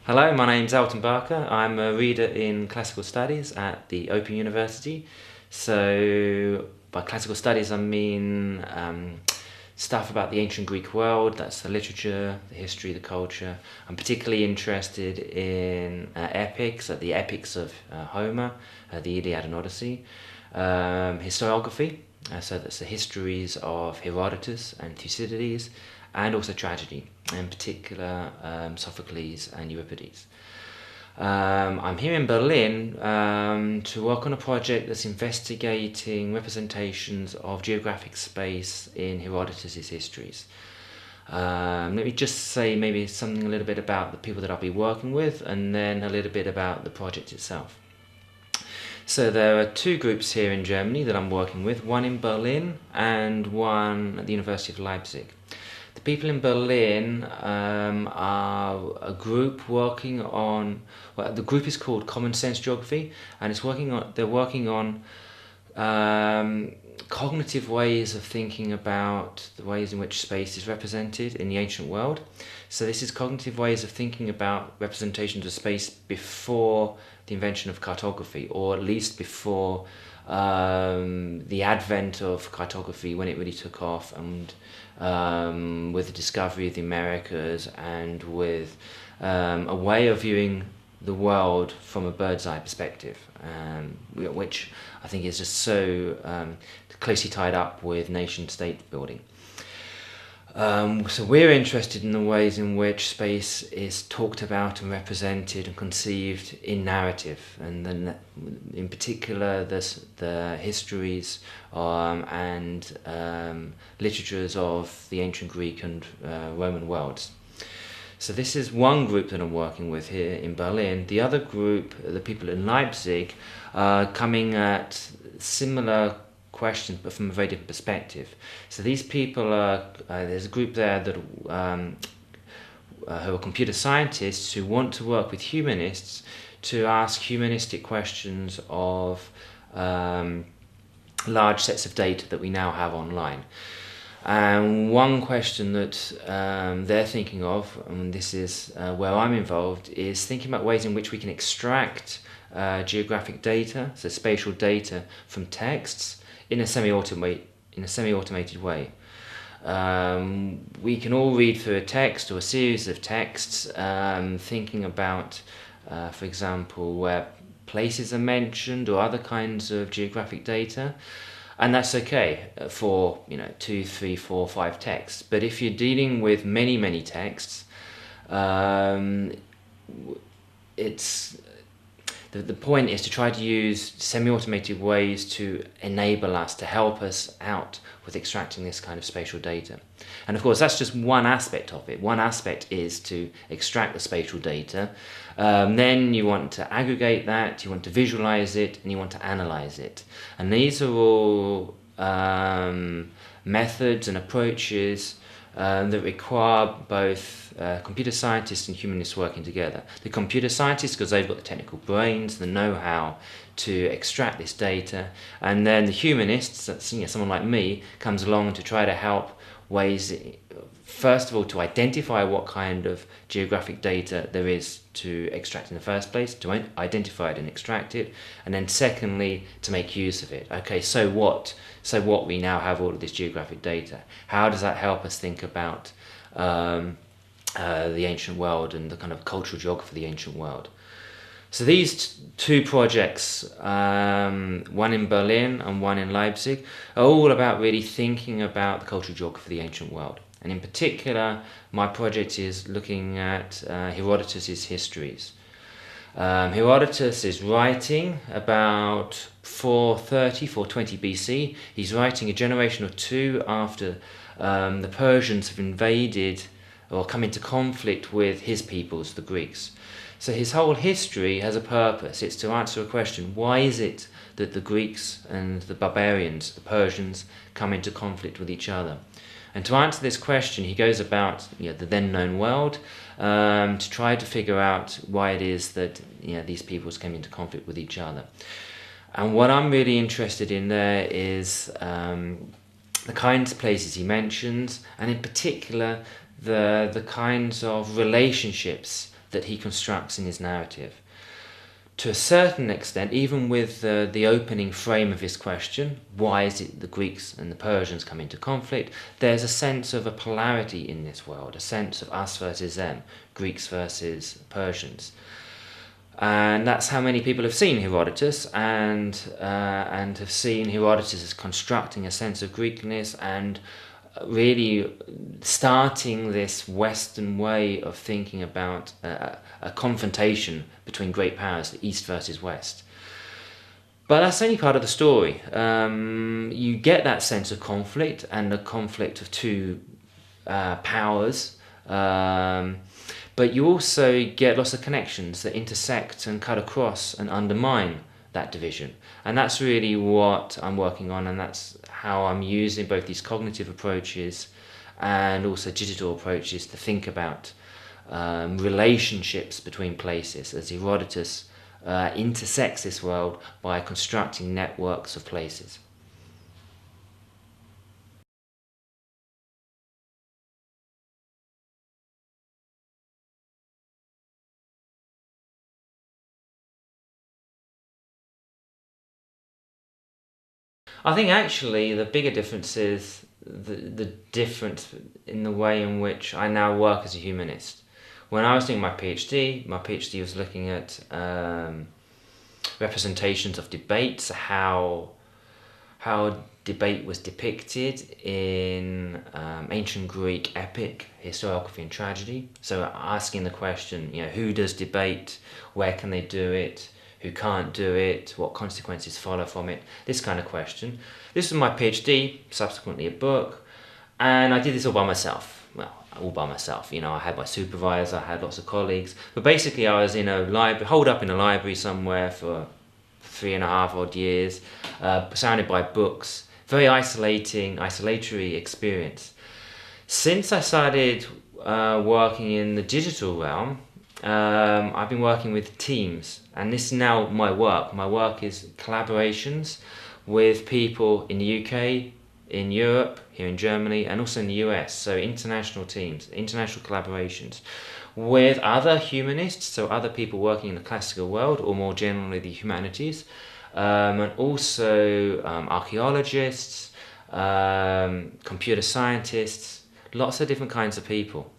Hello, my name's Elton Barker. I'm a reader in classical studies at the Open University. So by classical studies I mean stuff about the ancient Greek world, that's the literature, the history, the culture. I'm particularly interested in epics, the epics of Homer, the Iliad and Odyssey, historiography, so that's the histories of Herodotus and Thucydides, and also tragedy, in particular Sophocles and Euripides. I'm here in Berlin to work on a project that's investigating representations of geographic space in Herodotus' histories. Let me just say maybe something a little bit about the people that I'll be working with, and then a little bit about the project itself. So there are two groups here in Germany that I'm working with, one in Berlin and one at the University of Leipzig. The people in Berlin are a group working on, well, the group is called Common Sense Geography, and they're working on cognitive ways of thinking about the ways in which space is represented in the ancient world. So this is cognitive ways of thinking about representations of space before the invention of cartography, or at least before the advent of cartography, when it really took off, and with the discovery of the Americas, and with a way of viewing the world from a bird's eye perspective, which I think is just so closely tied up with nation state building. So we're interested in the ways in which space is talked about and represented and conceived in narrative, and then in particular the histories and literatures of the ancient Greek and Roman worlds. So this is one group that I'm working with here in Berlin. The other group, the people in Leipzig, are coming at similar questions, but from a very different perspective. So these people are, there's a group there that who are computer scientists who want to work with humanists to ask humanistic questions of large sets of data that we now have online. And one question that they're thinking of, and this is where I'm involved, is thinking about ways in which we can extract geographic data, so spatial data, from texts in a semi-automated way. We can all read through a text or a series of texts, thinking about, for example, where places are mentioned or other kinds of geographic data. And that's okay for 2, 3, 4, 5 texts. But if you're dealing with many texts, it's the point is to try to use semi-automated ways to enable us, to help us out with extracting this kind of spatial data. And of course that's just one aspect of it. One aspect is to extract the spatial data. Then you want to aggregate that, you want to visualize it, and you want to analyze it. And these are all methods and approaches that require both computer scientists and humanists working together. The computer scientists, because they've got the technical brains, the know-how to extract this data, and then the humanists, that's someone like me, comes along to try to help ways, first of all, to identify what kind of geographic data there is to extract in the first place, to identify it and extract it, and then secondly, to make use of it. Okay, so what? So what, we now have all of this geographic data. How does that help us think about the ancient world and the kind of cultural geography of the ancient world? So these two projects, one in Berlin and one in Leipzig, are all about really thinking about the cultural geography of the ancient world. And in particular, my project is looking at Herodotus' histories. Herodotus is writing about 430, 420 BC. He's writing a generation or two after the Persians have invaded or come into conflict with his peoples, the Greeks. So his whole history has a purpose. It's to answer a question: why is it that the Greeks and the barbarians, the Persians, come into conflict with each other? And to answer this question, he goes about the then known world to try to figure out why it is that these peoples came into conflict with each other. And what I'm really interested in there is the kinds of places he mentions, and in particular the kinds of relationships that he constructs in his narrative. To a certain extent, even with the opening frame of his question, why is it the Greeks and the Persians come into conflict, there's a sense of a polarity in this world, a sense of us versus them, Greeks versus Persians. And that's how many people have seen Herodotus and have seen Herodotus as constructing a sense of Greekness and really starting this Western way of thinking about a confrontation between great powers, the East versus West. But that's only part of the story. You get that sense of conflict and the conflict of two powers, but you also get lots of connections that intersect and cut across and undermine that division. And that's really what I'm working on, and that's how I'm using both these cognitive approaches and also digital approaches to think about relationships between places, as Herodotus intersects this world by constructing networks of places. I think actually the bigger difference is the difference in the way in which I now work as a humanist. When I was doing my PhD was looking at representations of debates, how debate was depicted in ancient Greek epic, historiography and tragedy. So asking the question, who does debate, where can they do it, who can't do it, what consequences follow from it, this kind of question. This was my PhD, subsequently a book, and I did this all by myself. Well, all by myself, I had my supervisor, I had lots of colleagues, but basically I was in a library, holed up in a library somewhere for 3.5 odd years, surrounded by books, very isolatory experience. Since I started working in the digital realm, I've been working with teams, and this is now my work. My work is collaborations with people in the UK, in Europe, here in Germany, and also in the US. So international teams, international collaborations with other humanists, so other people working in the classical world, or more generally the humanities, and also archaeologists, computer scientists, lots of different kinds of people.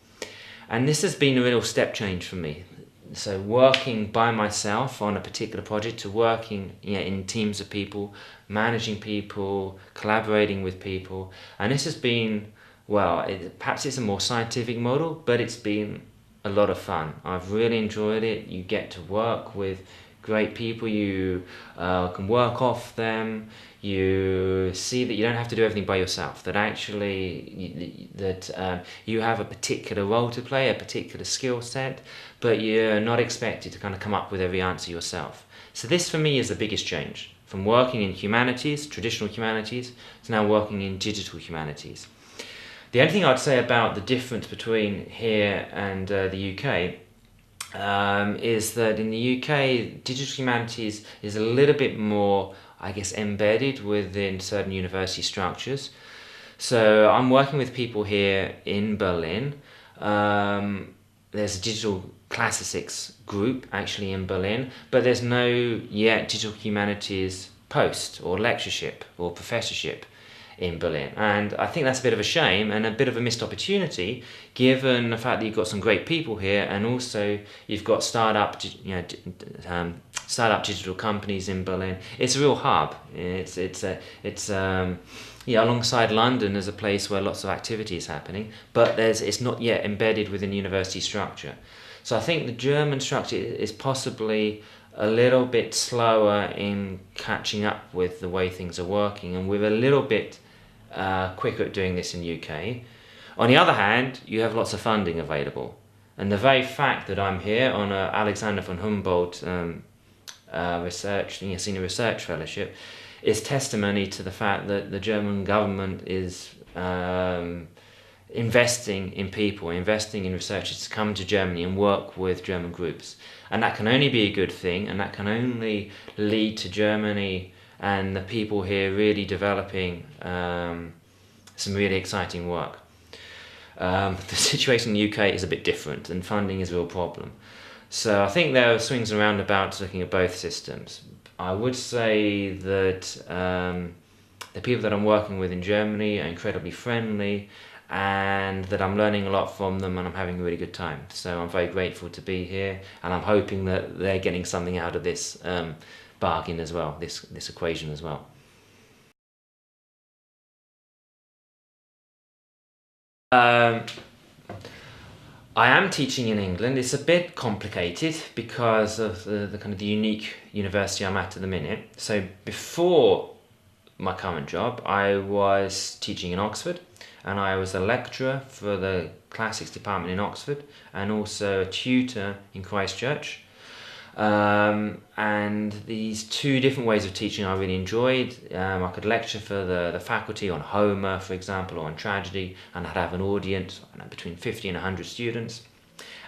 And this has been a real step change for me. So working by myself on a particular project to working in teams of people, managing people, collaborating with people. And this has been, perhaps it's a more scientific model, but it's been a lot of fun. I've really enjoyed it. You get to work with great people, you can work off them, you see that you don't have to do everything by yourself, that actually you have a particular role to play, a particular skill set, but you're not expected to kind of come up with every answer yourself. So this for me is the biggest change, from working in humanities, traditional humanities, to now working in digital humanities. The only thing I'd say about the difference between here and the UK is that in the UK, digital humanities is a little bit more, embedded within certain university structures. So I'm working with people here in Berlin. There's a digital classics group actually in Berlin, but there's no yet digital humanities post or lectureship or professorship in Berlin, and I think that's a bit of a shame and a bit of a missed opportunity, given the fact that you've got some great people here, and also you've got startup digital companies in Berlin. It's a real hub. It's alongside London as a place where lots of activity is happening, but it's not yet embedded within university structure. So I think the German structure is possibly a little bit slower in catching up with the way things are working, and we're a little bit quicker at doing this in the UK. On the other hand, you have lots of funding available, and the very fact that I'm here on a Alexander von Humboldt senior research fellowship is testimony to the fact that the German government is investing in people, investing in researchers to come to Germany and work with German groups. And that can only be a good thing, and that can only lead to Germany and the people here really developing some really exciting work. The situation in the UK is a bit different, and funding is a real problem. So I think there are swings and roundabouts looking at both systems. I would say that the people that I'm working with in Germany are incredibly friendly, and that I'm learning a lot from them, and I'm having a really good time. So I'm very grateful to be here, and I'm hoping that they're getting something out of this bargain as well, this equation as well. I am teaching in England. It's a bit complicated because of the kind of the unique university I'm at the minute. So before my current job, I was teaching in Oxford, and I was a lecturer for the classics department in Oxford, and also a tutor in Christchurch. And these two different ways of teaching I really enjoyed. I could lecture for the faculty on Homer, for example, or on tragedy, and I'd have an audience, between 50 and 100 students.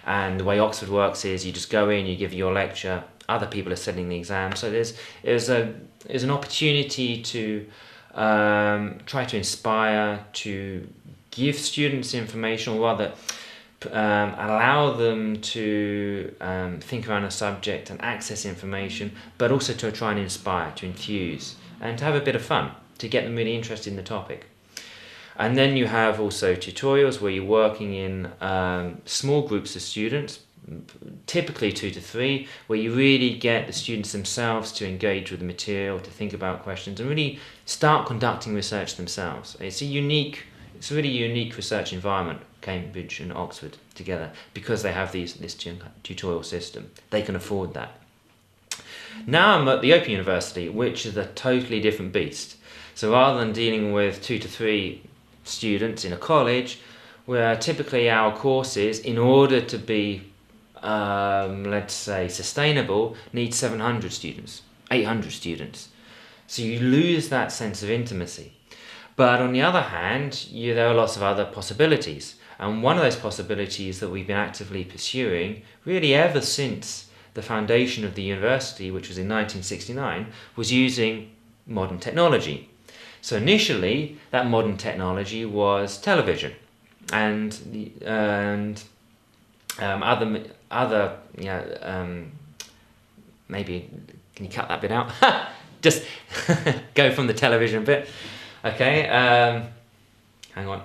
And the way Oxford works is you just go in, you give your lecture, other people are setting the exam. So there's an opportunity to try to inspire, to give students information, or rather allow them to think around a subject and access information, but also to try and inspire, to enthuse, and to have a bit of fun, to get them really interested in the topic. And then you have also tutorials where you're working in small groups of students, typically 2 to 3, where you really get the students themselves to engage with the material, to think about questions, and really start conducting research themselves. It's a really unique research environment, Cambridge and Oxford together, because they have this tutorial system. They can afford that. Now I'm at the Open University, which is a totally different beast. So rather than dealing with 2 to 3 students in a college, where typically our courses, in order to be, let's say, sustainable, need 700 students, 800 students. So you lose that sense of intimacy. But on the other hand, there are lots of other possibilities. And one of those possibilities that we've been actively pursuing, really ever since the foundation of the university, which was in 1969, was using modern technology. So initially, that modern technology was television, and other maybe, can you cut that bit out? Just go from the television bit. Okay, hang on.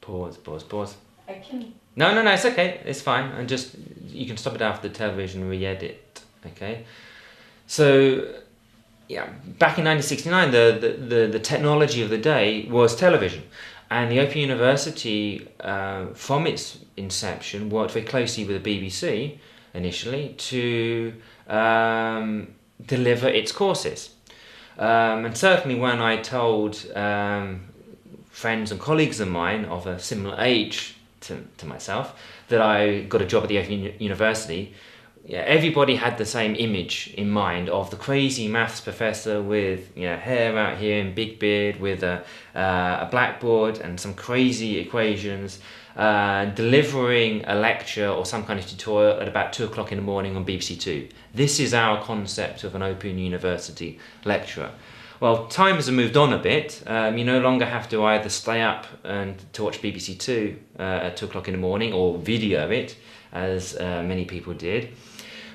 Pause. I can... No, it's okay. It's fine. And just, you can stop it after the television, re-edit. Okay. So, yeah, back in 1969, the technology of the day was television. And the Open University, from its inception, worked very closely with the BBC, initially, to deliver its courses. And certainly when I told friends and colleagues of mine of a similar age to myself that I got a job at the Open University, everybody had the same image in mind of the crazy maths professor with hair out here and big beard, with a blackboard and some crazy equations, delivering a lecture or some kind of tutorial at about 2 o'clock in the morning on BBC Two. This is our concept of an Open University lecturer. Well, times have moved on a bit. You no longer have to either stay up and to watch BBC Two at 2 o'clock in the morning, or video it, as many people did.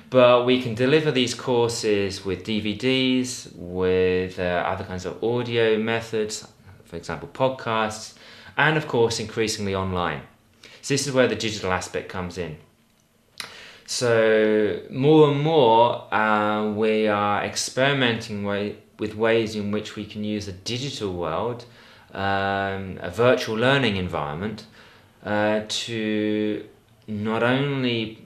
But we can deliver these courses with DVDs, with other kinds of audio methods, for example, podcasts, and of course, increasingly online. So this is where the digital aspect comes in. So more and more, we are experimenting with ways in which we can use a digital world, a virtual learning environment, to not only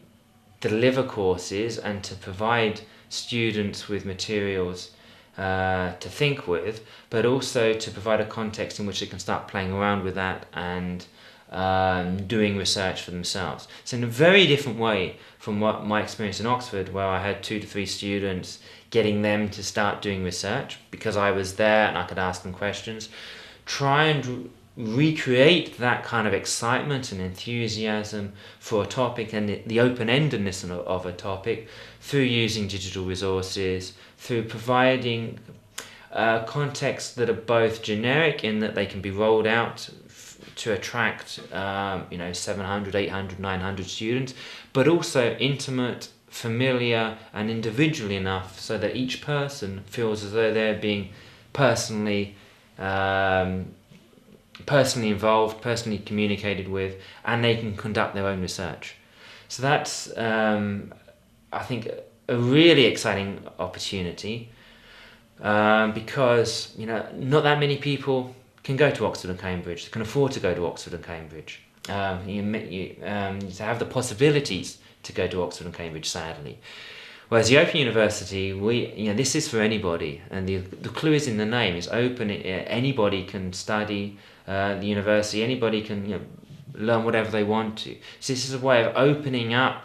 deliver courses and to provide students with materials to think with, but also to provide a context in which they can start playing around with that and doing research for themselves. So in a very different way from what my experience in Oxford, where I had 2 to 3 students, getting them to start doing research because I was there and I could ask them questions. Try and recreate that kind of excitement and enthusiasm for a topic and the open-endedness of a topic through using digital resources, through providing contexts that are both generic in that they can be rolled out to attract 700, 800, 900 students, but also intimate, familiar and individual enough so that each person feels as though they're being personally involved, personally communicated with, and they can conduct their own research. So that's, I think, a really exciting opportunity, because not that many people can go to Oxford and Cambridge, can afford to go to Oxford and Cambridge. You have the possibilities to go to Oxford and Cambridge, sadly. Whereas the Open University, this is for anybody, and the clue is in the name. It's open. Anybody can study the university. Anybody can learn whatever they want to. So this is a way of opening up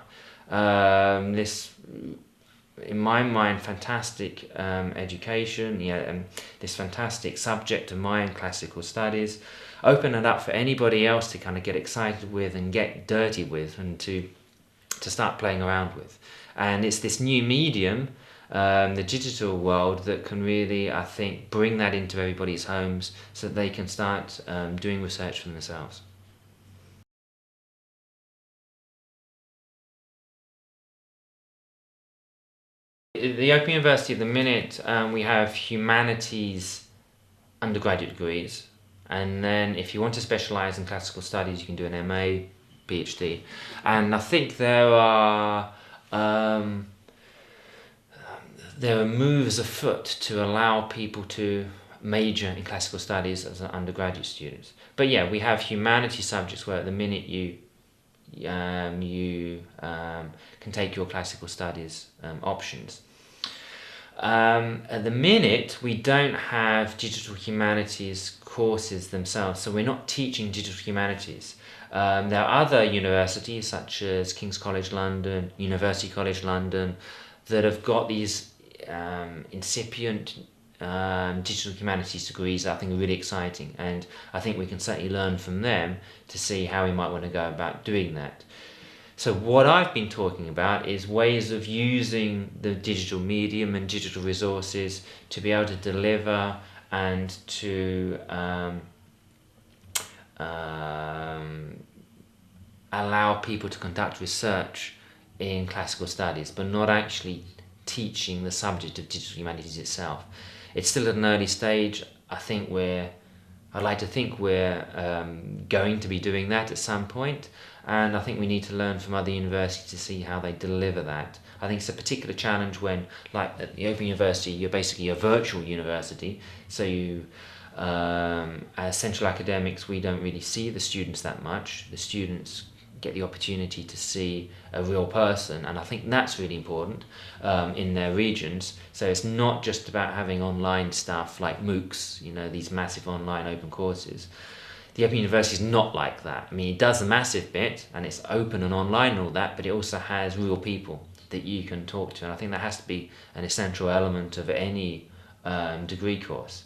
this, in my mind, fantastic education. This fantastic subject of mine, classical studies. Open it up for anybody else to kind of get excited with and get dirty with, and to start playing around with. And it's this new medium, the digital world, that can really, I think, bring that into everybody's homes so that they can start doing research for themselves. The Open University at the minute, we have humanities undergraduate degrees, and then if you want to specialise in classical studies, you can do an MA, PhD. And I think there are moves afoot to allow people to major in classical studies as undergraduate students. But yeah, we have humanity subjects where at the minute you can take your classical studies options. At the minute, we don't have digital humanities courses themselves, so we're not teaching digital humanities. There are other universities such as King's College London, University College London, that have got these incipient digital humanities degrees that I think are really exciting, and I think we can certainly learn from them to see how we might want to go about doing that. So what I've been talking about is ways of using the digital medium and digital resources to be able to deliver and to allow people to conduct research in classical studies, but not actually teaching the subject of digital humanities itself. It's still at an early stage. I'd like to think we're going to be doing that at some point, and I think we need to learn from other universities to see how they deliver that. I think it's a particular challenge when, like at the Open University, you're basically a virtual university, so you, as central academics, we don't really see the students that much. The students get the opportunity to see a real person, and I think that's really important in their regions. So it's not just about having online stuff like MOOCs, these massive online open courses. The Open University is not like that. I mean, it does a massive bit, and it's open and online and all that, but it also has real people that you can talk to, and I think that has to be an essential element of any degree course.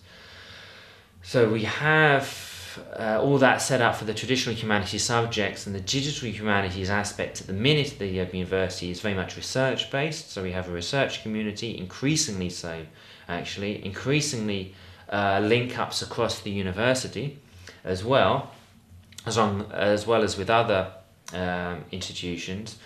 So we have all that set up for the traditional humanities subjects, and the digital humanities aspect at the minute of the Open University is very much research based. So we have a research community, increasingly so actually, increasingly link-ups across the university as well as with other institutions,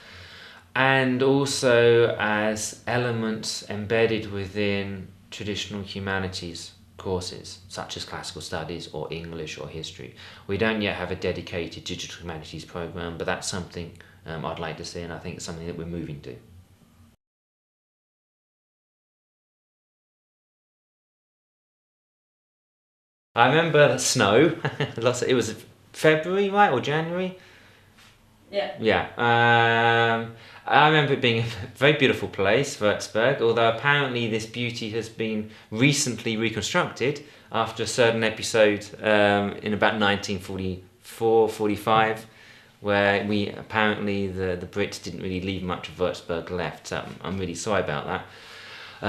and also as elements embedded within traditional humanities courses such as classical studies or English or history. We don't yet have a dedicated digital humanities program, but that's something I'd like to see, and I think it's something that we're moving to. I remember the snow. It was February, right, or January? Yeah. Yeah. I remember it being a very beautiful place, Würzburg, although apparently this beauty has been recently reconstructed after a certain episode in about 1944-45, where apparently the Brits didn't really leave much of Würzburg left. So I'm really sorry about that.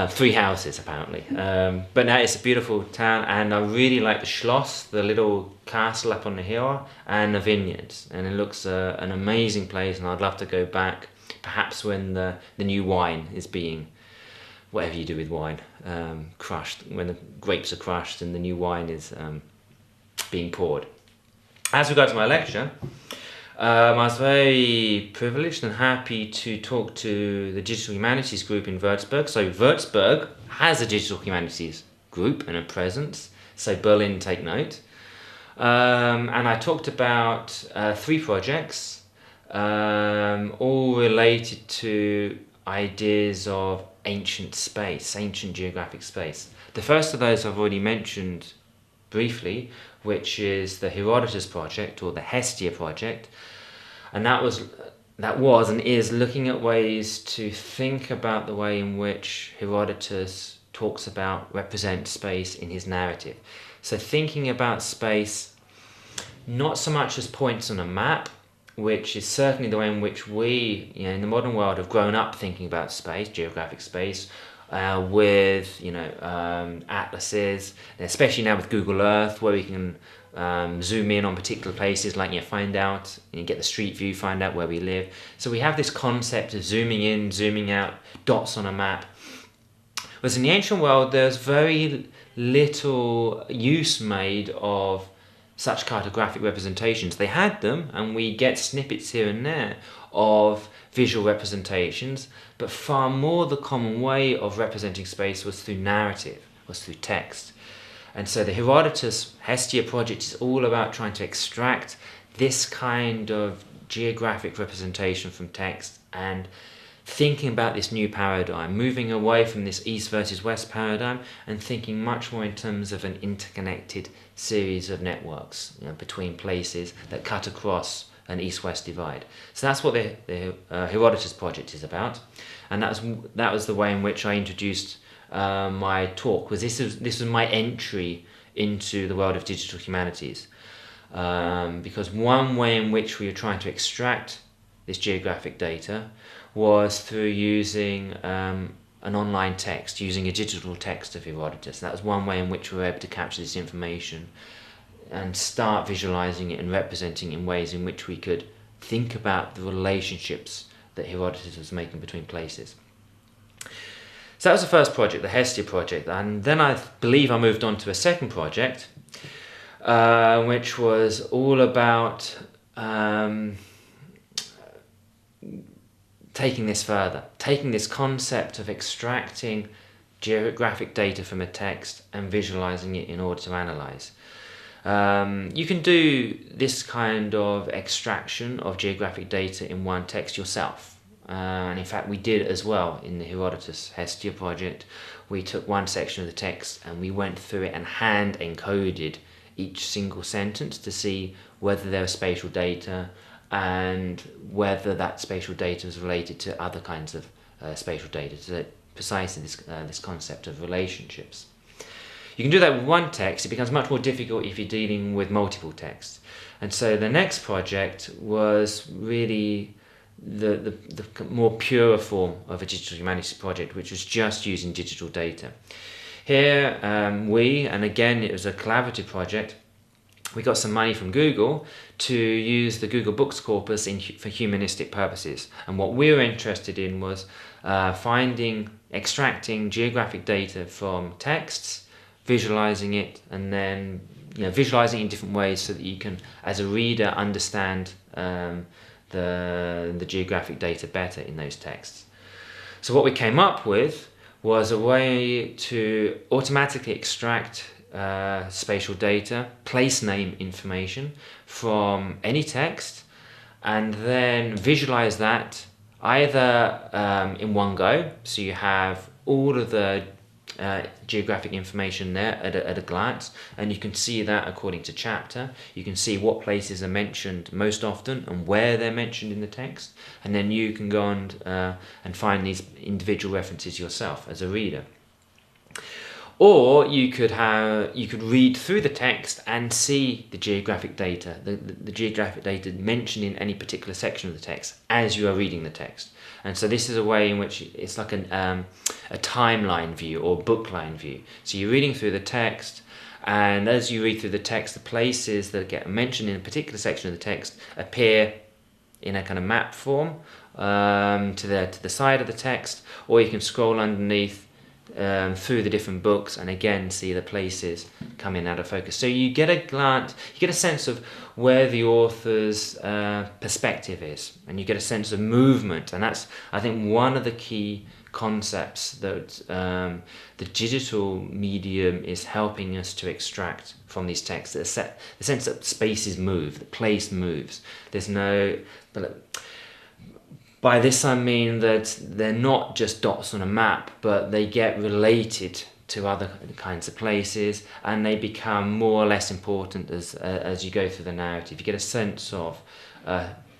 3 houses apparently, but now it's a beautiful town, and I really like the Schloss, the little castle up on the hill, and the vineyards, and it looks an amazing place, and I'd love to go back, perhaps when the new wine is being, whatever you do with wine, crushed, when the grapes are crushed and the new wine is being poured. As regards my lecture, I was very privileged and happy to talk to the Digital Humanities group in Würzburg. So Würzburg has a Digital Humanities group and a presence, so Berlin, take note. And I talked about 3 projects, all related to ideas of ancient space, ancient geographic space. The first of those I've already mentioned briefly, which is the Herodotus project, or the Hestia project, and that was and is looking at ways to think about the way in which Herodotus talks about, represents space in his narrative. So thinking about space not so much as points on a map, which is certainly the way in which we, in the modern world, have grown up thinking about space, geographic space, with atlases, especially now with Google Earth, where we can zoom in on particular places, like find out, get the street view, find out where we live. So we have this concept of zooming in, zooming out, dots on a map. Whereas in the ancient world, there's very little use made of such cartographic representations. They had them, and we get snippets here and there of visual representations, but far more the common way of representing space was through narrative, was through text. And so the Herodotus Hestia project is all about trying to extract this kind of geographic representation from text and thinking about this new paradigm, moving away from this East versus West paradigm and thinking much more in terms of an interconnected series of networks between places that cut across an East-West divide. So that's what the Herodotus project is about, and that was the way in which I introduced my talk. This was my entry into the world of digital humanities, because one way in which we were trying to extract this geographic data was through using an online text, using a digital text of Herodotus. That was one way in which we were able to capture this information and start visualizing it and representing it in ways in which we could think about the relationships that Herodotus was making between places. So that was the first project, the Hestia project, and then I believe I moved on to a second project, which was all about taking this further, taking this concept of extracting geographic data from a text and visualizing it in order to analyze. You can do this kind of extraction of geographic data in one text yourself. And in fact, we did as well in the Herodotus Hestia project. We took one section of the text and we went through it and hand encoded each single sentence to see whether there was spatial data and whether that spatial data is related to other kinds of spatial data. So precisely this concept of relationships. You can do that with one text. It becomes much more difficult if you're dealing with multiple texts. And so the next project was really the more pure form of a digital humanities project, which was just using digital data. Here and again it was a collaborative project, we got some money from Google to use the Google Books corpus for humanistic purposes. And what we were interested in was extracting geographic data from texts, visualizing it, and then visualizing it in different ways so that you can, as a reader, understand the geographic data better in those texts. So what we came up with was a way to automatically extract spatial data, place name information from any text, and then visualize that either in one go, so you have all of the geographic information there at a glance, and you can see that according to chapter. You can see what places are mentioned most often and where they're mentioned in the text, and then you can go on and find these individual references yourself as a reader. Or you could read through the text and see the geographic data, the geographic data mentioned in any particular section of the text as you are reading the text. And so this is a way in which it's like a timeline view or bookline view. So you're reading through the text, and as you read through the text, the places that get mentioned in a particular section of the text appear in a kind of map form to the side of the text, or you can scroll underneath through the different books, and again see the places coming out of focus. So you get a sense of where the author's perspective is, and you get a sense of movement, and that's, I think, one of the key concepts that the digital medium is helping us to extract from these texts. The sense that spaces move, the place moves. By this I mean that they're not just dots on a map, but they get related to other kinds of places, and they become more or less important as you go through the narrative. You get a sense of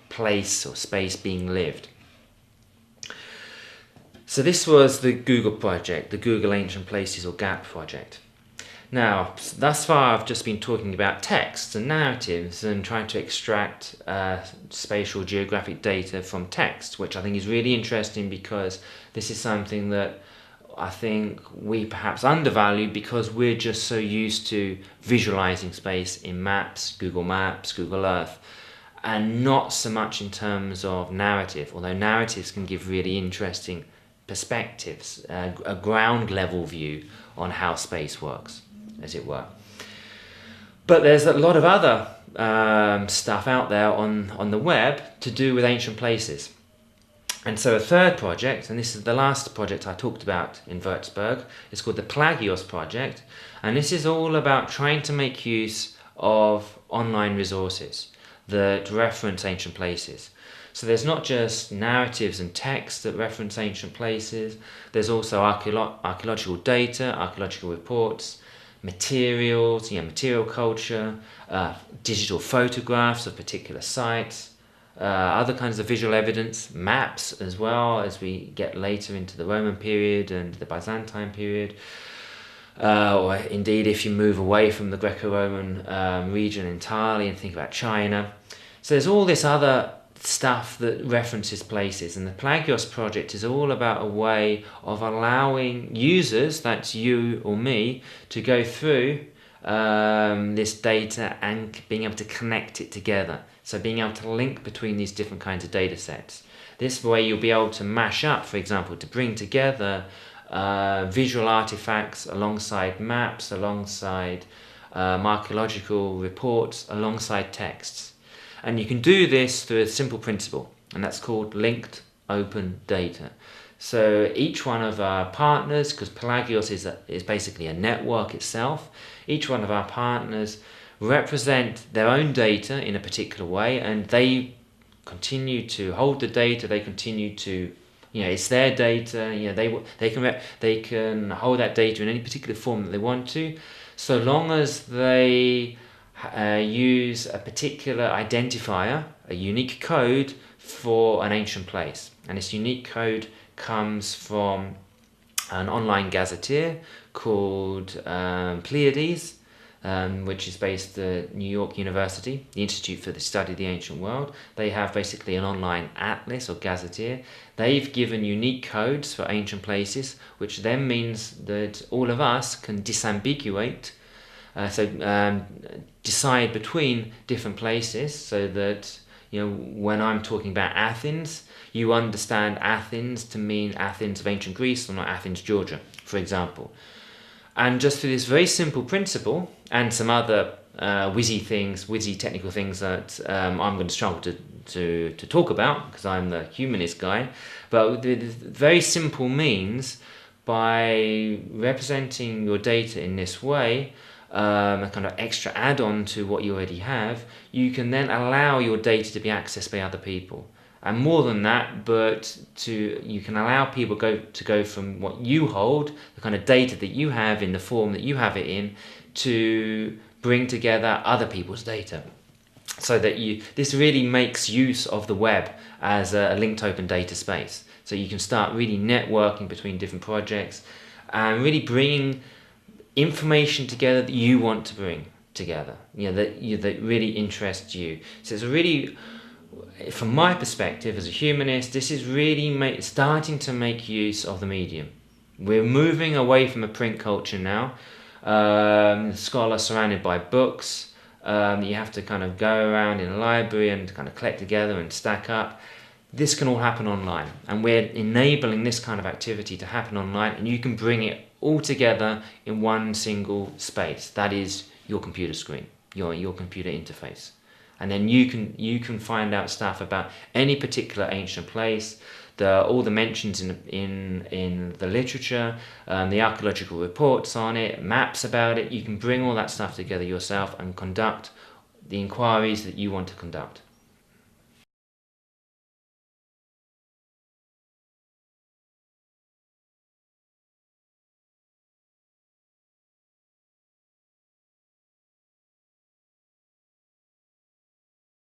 place or space being lived. So this was the Google project, the Google Ancient Places or GAP project. Now, thus far I've just been talking about texts and narratives and trying to extract spatial geographic data from text, which I think is really interesting because this is something that I think we perhaps undervalue because we're just so used to visualizing space in maps, Google Earth, and not so much in terms of narrative, although narratives can give really interesting perspectives, a ground level view on how space works, as it were. But there's a lot of other stuff out there on the web to do with ancient places. And so a third project, and this is the last project I talked about in Würzburg, is called the Plagios project, and this is all about trying to make use of online resources that reference ancient places. So there's not just narratives and texts that reference ancient places, there's also archaeological data, archaeological reports, materials, material culture, digital photographs of particular sites, other kinds of visual evidence, maps as well, as we get later into the Roman period and the Byzantine period, or indeed if you move away from the Greco-Roman region entirely and think about China. So there's all this other stuff that references places, and the Plagios project is all about a way of allowing users, that's you or me, to go through this data and being able to connect it together. So being able to link between these different kinds of data sets. This way you'll be able to mash up, for example, to bring together visual artifacts alongside maps, alongside archaeological reports, alongside texts. And you can do this through a simple principle, and that's called linked open data. So each one of our partners, because Plagios is basically a network itself, each one of our partners represent their own data in a particular way, and they continue to hold the data, they continue to, it's their data, they can hold that data in any particular form that they want to, so long as they use a particular identifier, a unique code for an ancient place. And this unique code comes from an online gazetteer called Pleiades, which is based at New York University, the Institute for the Study of the Ancient World. They have basically an online atlas or gazetteer. They've given unique codes for ancient places, which then means that all of us can disambiguate, decide between different places, so that when I'm talking about Athens, you understand Athens to mean Athens of ancient Greece or not Athens, Georgia, for example. And just through this very simple principle and some other whizzy technical things that I'm going to struggle to talk about because I'm the humanist guy, but with very simple means, by representing your data in this way, a kind of extra add-on to what you already have, you can then allow your data to be accessed by other people. And more than that, you can allow people to go from what you hold, the kind of data that you have in the form that you have it in, to bring together other people's data. So that this really makes use of the web as a linked open data space. So you can start really networking between different projects and really bringing information together that you want to bring together, that really interests you. So it's a really, from my perspective as a humanist, this is really starting to make use of the medium. We're moving away from a print culture now. Scholars surrounded by books. You have to kind of go around in a library and kind of collect together and stack up. this can all happen online, and we're enabling this kind of activity to happen online, and you can bring it all together in one single space. That is your computer screen, your computer interface. And then you can find out stuff about any particular ancient place, all the mentions in the literature, the archaeological reports on it, maps about it. You can bring all that stuff together yourself and conduct the inquiries that you want to conduct.